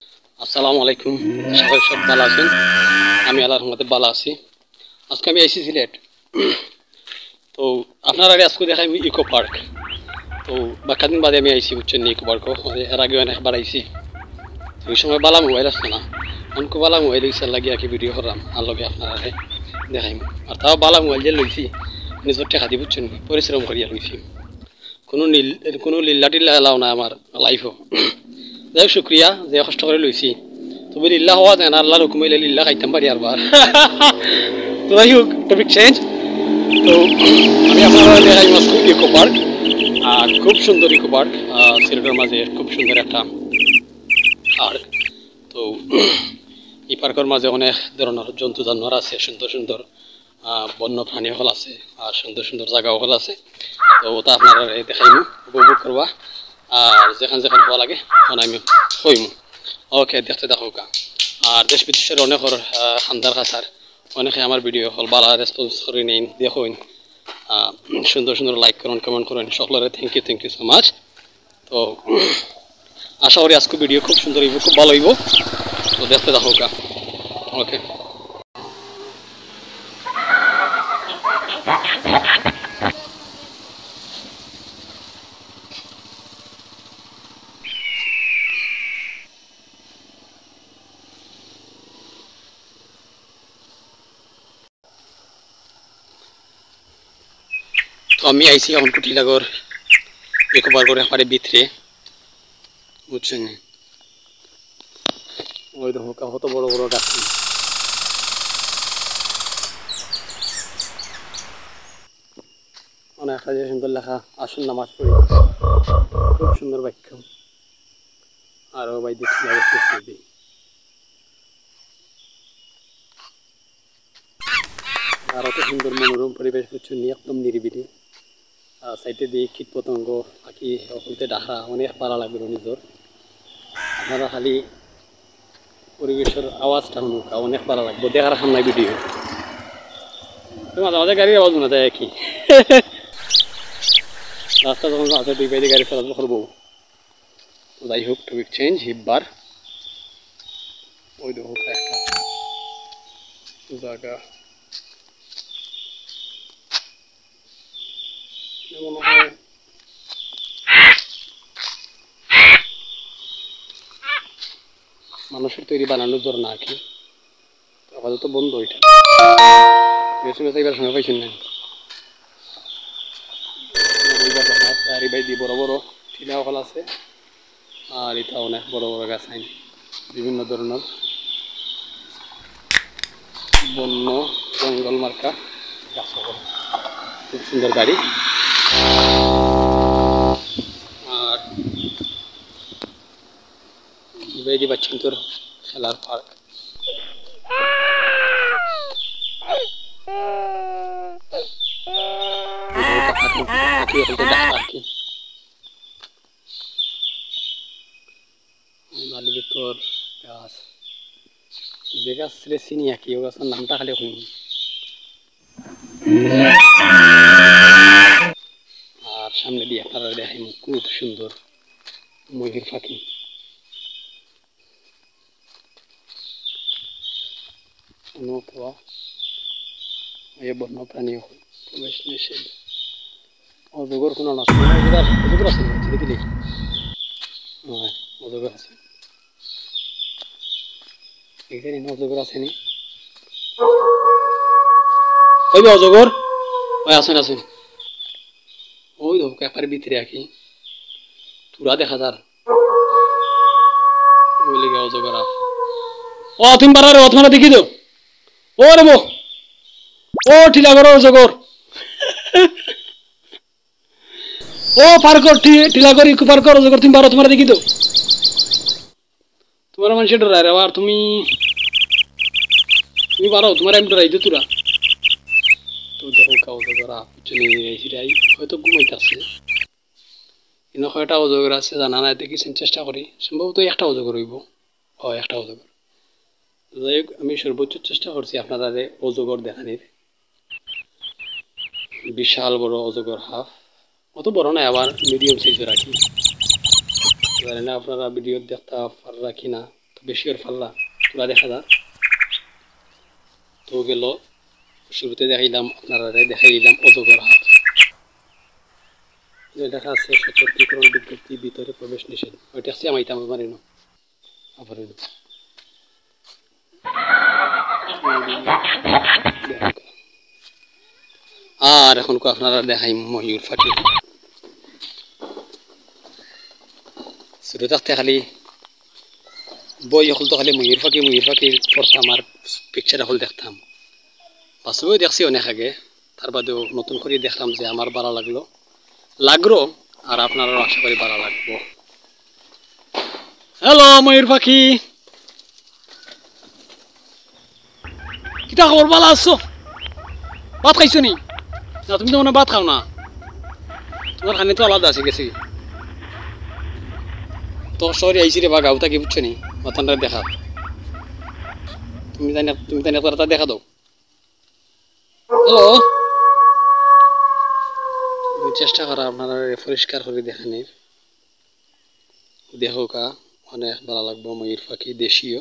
আসসালামু আলাইকুম। সবাই সব ভালো আছেন? আমি আল্লাহর রহমতে ভালো আছি। আজকে আমি আইসি সিলেট। তো আপনারা আজকে দেখাই ইকো পার্ক। তো বাক্কাদিন বাদে আমি আইসি বুঝছেন ইকো পার্ক। এর আগে অনেকবার আইসি। তো ওই সময় বালা মোবাইল আসতো না। অনেক বালা মোবাইল ইচ্ছা লাগিয়ে আর কি ভিডিও করলাম আর লগে আপনারা দেখাইম। আর তাও বালা মোবাইল যে লইছি নিজের টেকা দি বুঝছেন পরিশ্রম করিয়া লইছি। কোনো লিল্লা টিল্লা এলাও না আমার লাইফও। যাই হোক শুক্রিয়া যে কষ্ট করে লইছি। তবে লিল্লা হওয়া যায় না, আল্লাহর হুকুম হইলে লিল্লা খাইতাম পারি আর বার। তো যাই হোক টপিক চেঞ্জ। তো আমি আপনারা দেখাই মাস্কো ইকো পার্ক। আর খুব সুন্দর ইকো পার্ক, সিলেটের মাঝে খুব সুন্দর একটা পার্ক। তো এই পার্কের মাঝে অনেক ধরনের জন্তু জানোয়ার আছে, সুন্দর সুন্দর বন্য প্রাণী হল আছে আর সুন্দর সুন্দর জায়গা হল আছে। তো ওটা আপনারা দেখাইমু, উপভোগ করবা। আর যেখান যেখান হওয়া লাগে তখন আমি কইমু। ওকে, দেখতে দেখো। আর দেশ বিদেশের অনেক খান্দার খাসার অনেকে আমার ভিডিও হল বালা রেসপন্স করে নেই, দেখুন। সুন্দর সুন্দর লাইক করুন, কমেন্ট করুন, সকলের থ্যাংক ইউ সো মাচ। তো আশা করি আজকে ভিডিও খুব সুন্দর হইব, খুব ভালো হইব। তো দেখতে দেখো। ওকে। তো আমি আইসি এখন কুটিলাগর ইকো পার্কের একেবারে ভিতরে বুঝছেন। ওই দেখো কত বড় বড় গাছ, অনেক সুন্দর লেখা আসুন নামাজ পড়ি, খুব সুন্দর বাক্য। আরো ভাই দেখছি আর অত সুন্দর মনোরম পরিবেশ বুঝছেন, একদম নিরিবিলি। সাইডে দিয়ে কীট পতঙ্গ পাখি হইতে ডাকা অনেক ভালো লাগবে নিজের। আপনারা খালি পরিবেশের আওয়াজটা শুনুক, অনেক ভালো লাগবে দেখার সামনে ভিডিও। মাঝে মাঝে গাড়ির আওয়াজ শোনা যায় কি। রাস্তা যখন আছে দুই বাইরে গাড়ি চলাচল করবো। যাই হোক টপিক চেঞ্জ। হিববার ওই দেখো একটা জায়গা মনে হয় মানুষের তৈরি বানানোর জন্য আর কি। আপাতত বন্ধ ওইটা, এবার সময় পাইছেন না। আর এই বাইদি বড় বড় টিলা হল আছে। আর এটা অনেক বড় বড় গাছ আইন, বিভিন্ন ধরনের বন্য জঙ্গল মার্কা গাছ, খুব সুন্দর গাড়ি। আর বেদি বাচ্চা তোর খেলার পার্ক। ভিতর গাছ, যে গাছ ছেলে চিনি আঁকি ও গাছের নামটা খালি শুনি। আর সামনে দিয়ে আপনারা দেখাই খুব সুন্দর ময়ূর পাখি। বন্য প্রাণী প্রবেশ নিষেধ। অজগর কোনো না, অজগর আছে দেখি অজগর আছে এখানে, অজগর আসেনি। ওই অজগর ওই আসেন আসেন, ওই দেখো একবারে ভিতরে আঁকি তুরা দেখা যার ওই লেগে অজগর। ও তুমি পারারে অথমানা দেখি দো। ও রে ও টিলাগর অজগর। ও পার কর টিলাগর ইকো পার কর অজগর, তুমি পারো তোমার দেখি দো। তোমার মানুষের ডরায় রে, আর তুমি পারো, তোমার আমি ডরাই দে তোরা। তো দেখো অজগর আই হয়তো ঘুমাইতেছে। কিন্তু কয়টা অজগর আছে জানা নাই, দেখিছেন চেষ্টা করি, সম্ভবত একটা অজগর হইব। ও একটা অজগর। যাই হোক আমি সর্বোচ্চ চেষ্টা করছি আপনারা অজগর দেখানির। বিশাল বড় অজগর হাফ, অত বড় নাই, আবার মিডিয়াম সাইজের রাখি। জানি না আপনারা ভিডিও দেখতে রাখি না। বেশি ওর পাল্লা পুরা দেখা যায়। তো গেল শুরুতে দেখাইলাম আপনারা দেখাই দিলাম অজগর হাট। লেখা আছে সতর্কীকরণ বিজ্ঞপ্তি, ভিতরে প্রবেশ নিষেধ। ওইটা আছে আমি তাম মারি না আবার আর এখন আপনারা দেখাই ময়ূর পাখি। শুরু থাকতে খালি বই হল তো খালি ময়ূর পাখির পড়তাম আর পিকচার হল দেখতাম। বাস্তবেও দেখছি অনেক আগে, তার বাদেও নতুন করে দেখলাম যে আমার ভালো লাগলো আর আপনারাও আশা করি ভালো লাগবো। হ্যালো ময়ূর পাখি, কিতা খবর, ভালো আছো? ভাত খাইছো নি? না তুমি তো মনে ভাত খাও না, তোমার খানি তো আলাদা আছে গেছি। তো শহরে আইসি রে বা গাঁও থাকি বুঝছো নি, মাথানটা দেখা তুমি জানি একটা দেখা দাও। হ্যালো, চেষ্টা করা আপনারা পরিষ্কার করে দেখানির, দেখোকা অনেক ভালো লাগবো। ময়ূর পাখি দেশীয়,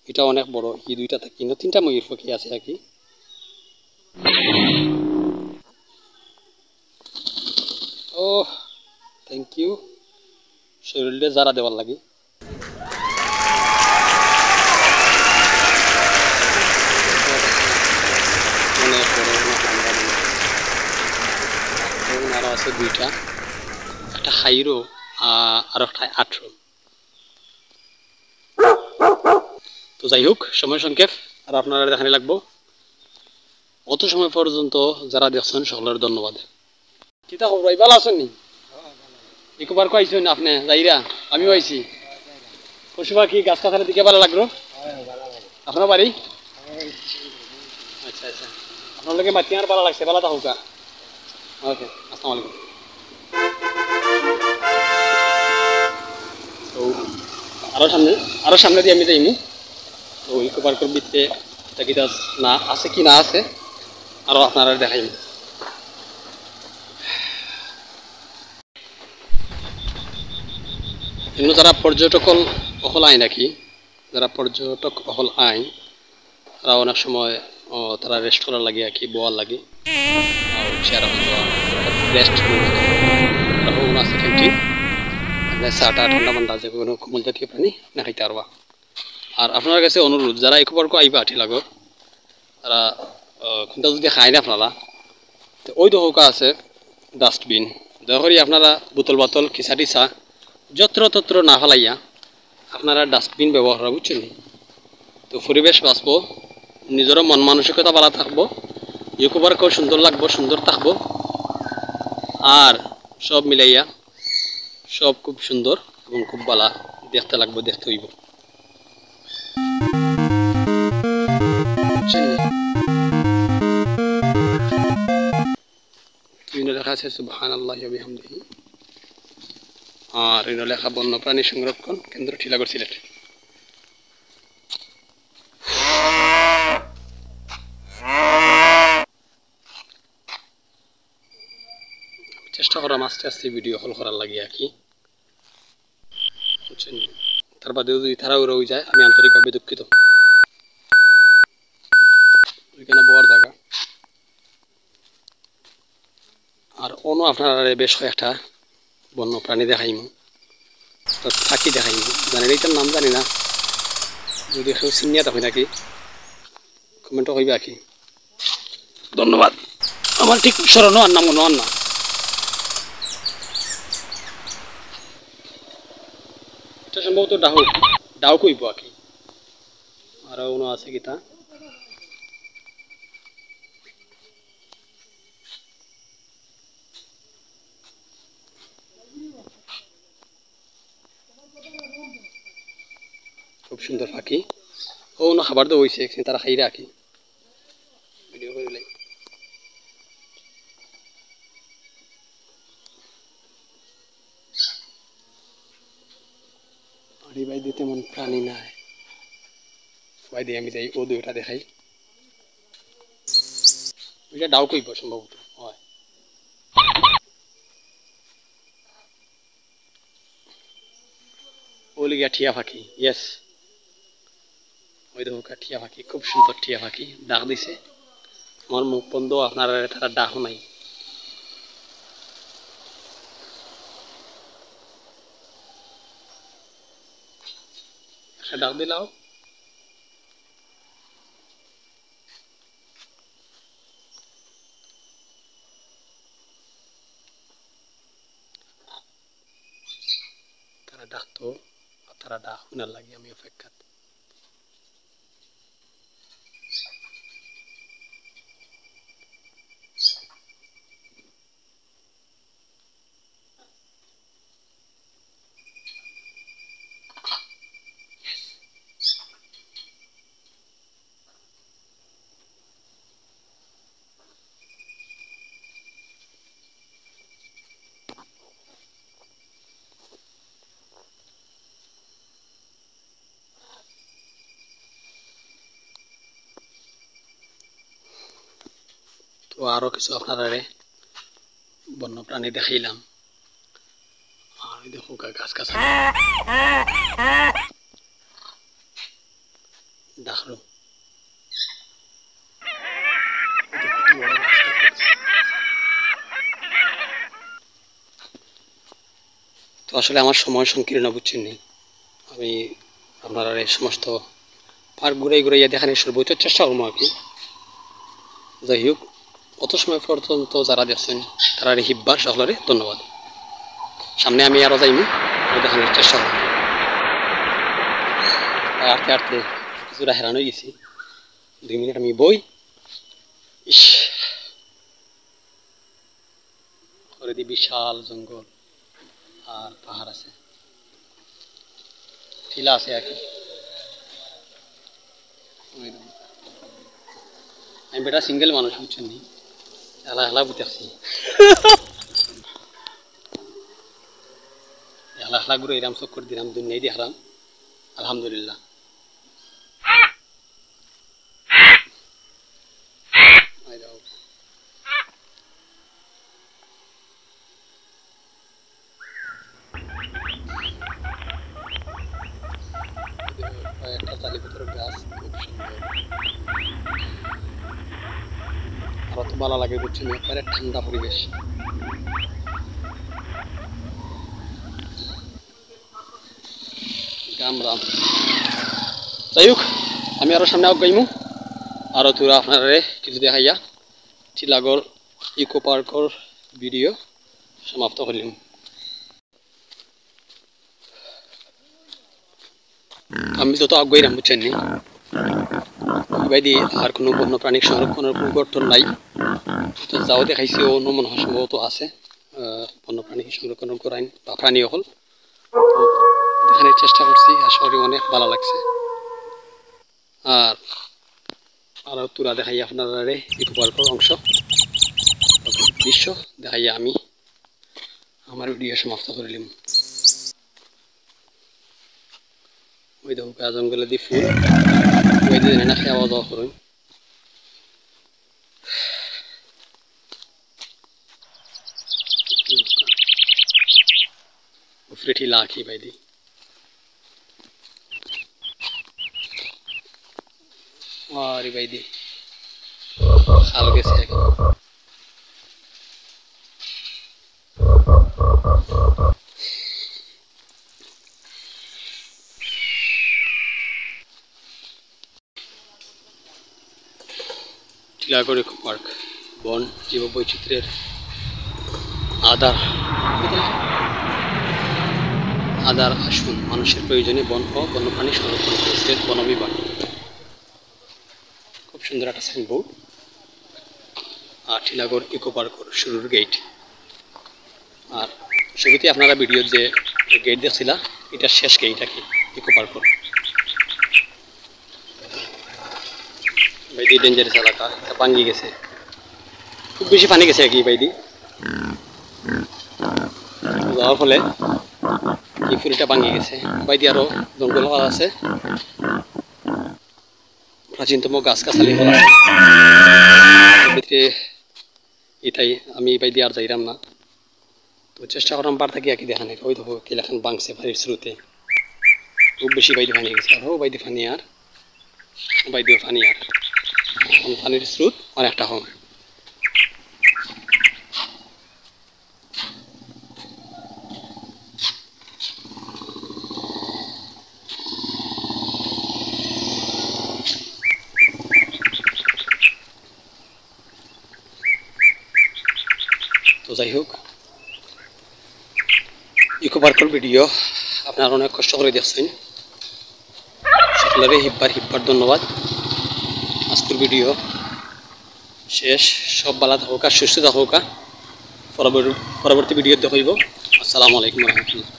এটা অনেক বড়, এই দুইটা থাকি না তিনটা ময়ূর পাখি আছে আর কি। ও থ্যাংক ইউ, শরীরে যারা দেওয়ার লাগে। অনেক বড়, আরো আছে দুইটা, একটা হাইরো আর একটা আঠরো। তো যাই হোক, সময় সংক্ষেপ আর আপনারা দেখানি লাগবো। অত সময় পর্যন্ত যারা দেখছেন সকলের ধন্যবাদ। কিতা খবর ভাই, ভালো আছেন নি? একবার কইছেন আপনি যাইরা, আমিও আইছি। পশু পাখি গাছ কাছারের দিকে ভালো লাগলো আপনার বাড়ি? আচ্ছা আচ্ছা, আপনার লোকে মাতি আর ভালো লাগছে, ভালো থাকুকা। ওকে, আসসালামু আলাইকুম। তো আরো সামনে দিয়ে আমি যাইনি। তো ইকো পার্কের ভিতরে কিতা না আছে কি না আছে আরো আপনারা দেখাইম। এগুলো যারা পর্যটক অকল আয় নাকি, যারা পর্যটক অকল আইন তারা অনেক সময় তারা রেস্ট করার লাগে আর কি, বোয়ার লাগে চেয়ার রেস্ট আছে ক্যান্টিন, আপনার চাটা ঠান্ডা মান্ডা যে কোনো কোমল জাতীয় প্রাণী আপনি খাইতে পারবা। আর আপনার কাছে অনুরোধ, যারা একো পার্ক আইবা আঠি লাগো তারা কিন্তু যদি খায় না আপনারা, তো ওই দোকা আছে ডাস্টবিন, দয়া করে আপনারা বোতল বাতল খিচা টিচা যত্র তত্র না ফেলাইয়া আপনারা ডাস্টবিন ব্যবহার করা, বুঝছেন? তো পরিবেশ বাঁচবো, নিজেরও মন মানসিকতা ভালো থাকবো, ইকো পার্কও সুন্দর লাগবো, সুন্দর থাকবো, আর সব মিলাইয়া সব খুব সুন্দর এবং খুব ভালো দেখতে লাগবো, দেখতে হইব। লেখা আছে সুবহানাল্লাহি ওয়া বিহামদিহি, আর এর লেখা বন্যপ্রাণী সংরক্ষণ কেন্দ্র, টিলাগড়, সিলেট। চেষ্টা করাম আস্তে আস্তে ভিডিও কল করার লাগে আর কি, বুঝছেন? তার বাদেও যদি তারাও রয়ে যায় আমি আন্তরিকভাবে দুঃখিত। ওইখানে বড় জায়গা আর অন্য আপনারা বেশ কয়েকটা বন্য প্রাণী দেখাইমু, পাখি দেখাইমু, জানি না এটার নাম জানি না, যদি কেউ চিনিয়া থাকি নাকি কমেন্টও কইবা কি। ধন্যবাদ, আমার ঠিক স্মরণও আর নাম কোনো আর না। এটা সম্ভবত ডাউ কইব আর কি, আরও কোনো আছে কিতা। খুব সুন্দর পাখি, ও না খাবার তো হয়েছে তারা খাই রাখি ভিডিও করে। আরে ভাই দিতে মন প্রাণী নাই ভাই, দিয়ে আমি যাই ও দুইটা দেখাই। ওইটা ডাউ কইব সম্ভবত হয়। ও বলি গিয়া টিয়া পাখি। ইয়েস, ওই দেখো টিয়া পাখি, খুব সুন্দর টিয়া পাখি ডাক দিছে। আমার মুখ বন্ধ, আপনারা তারা ডাকও নাই। ডাক দিলাও। তারা ডাকতো, তারা ডাক শোনার লাগে আমি অপেক্ষাত। তো আরো কিছু আপনারা বন্যপ্রাণী দেখাইলাম। আর দেখো গাছ গাছালি ডাকলো। তো আসলে আমার সময় সংকীর্ণ, বুঝছেন নি, আমি আপনারা এই সমস্ত পার্ক ঘুরে ঘুরে দেখানোর সর্বোচ্চ চেষ্টা করবো আর কি। যাই হোক, অত সময় পর্যন্ত যারা দেখছেন তারা হিব্বার সকলের ধন্যবাদ। সামনে আমি আরো যাইনি, দেখানোর চেষ্টা করব। আটতে আটতে কিছুটা হেরান হয়ে গেছি, 2 মিনিট আমি বই। ইস, ওদিকে বিশাল জঙ্গল আর পাহাড় আছে, টিলা আছে আর কি। আমি বেটা সিঙ্গেল মানুষ, বুঝছেন নি, হেলা হেলা বুঝতেছি। হেলা হেলা ঘুরে এরাম চক্কর দিলাম, দুনিয়ায় দেখলাম, আলহামদুলিল্লাহ। একটা তালিপত্র গাছ, খুব সুন্দর, আরো তো ভালো লাগে, বুঝছেন, একবারে ঠান্ডা পরিবেশ। রাম রাম। যাই হোক, আমি আরো সামনে আগাইমু, আরো তোরা আপনারা কিছু দেখাইয়া টিলাগড় ইকো পার্কর ভিডিও সমাপ্ত করলাম। আমি যত আগাইলাম, বুঝছেন নি, বাইদি আর কোনো বন্যপ্রাণী সংরক্ষণের কোনো গঠন নাই। তো যাও দেখাইছি, অন্য মনে হয় সম্ভবত আছে বন্যপ্রাণী সংরক্ষণ করাইন বা প্রাণী হল। তো দেখানোর চেষ্টা করছি, আসলে অনেক ভালো লাগছে। আর আরো তোরা দেখাইয়া আপনারা ইকো পার্কের অংশ দৃশ্য দেখাইয়া আমি আমার ভিডিও সমাপ্ত করিলাম। ওই দেখো জঙ্গলে দি ফুল, ওই দিন না খাওয়া দাওয়া করুন। উপরে ঠিলা আঁকি বাইদি, আরে বাইদি খাল গেছে। টিলাগড় ইকো পার্ক বন জীববৈচিত্র্যের আদার আসুন, মানুষের প্রয়োজনে বন ও বন্যপ্রাণী সংরক্ষণ করেছে বন বিভাগ। খুব সুন্দর একটা সাইনবোর্ড। আর টিলাগড় ইকো পার্কর শুরুর গেট। আর শুরুতে আপনারা ভিডিওর যে গেট দেখছিলা, এটা শেষ গেট আর কি ইকো পার্কর। বাইদি ডেঞ্জারাস এলাকা, এটা ভাঙ্গি গেছে, খুব বেশি পানি গেছে আর কি বাইদি। যাওয়ার ফলে এই ফুলটা ভাঙ্গি গেছে। বাইদি আরো জঙ্গল হল আছে, প্রাচীনতম গাছ গাছালি হল আছে। এটাই আমি বাইদি আর যাইলাম না, তো চেষ্টা করলাম বার থাকি একই দেখানে। ওই দেখো কিলাখান বাংছে বাড়ির শুরুতে। খুব বেশি বাইরে পানি গেছে আরও বাইরে পানি আর বাইরেও পানি আর পানির স্রোত অনেকটা কম। তো যাই হোক ইকো পার্কের ভিডিও আপনারা অনেক কষ্ট করে দেখছেন, সকলেরই হিব্বার ধন্যবাদ। আজকের ভিডিও শেষ, সব ভালো থাকুক আর সুস্থ থাকুক। পরবর্তী ভিডিও দেখাইব। আসসালামু আলাইকুম রহমতুল্লাহ।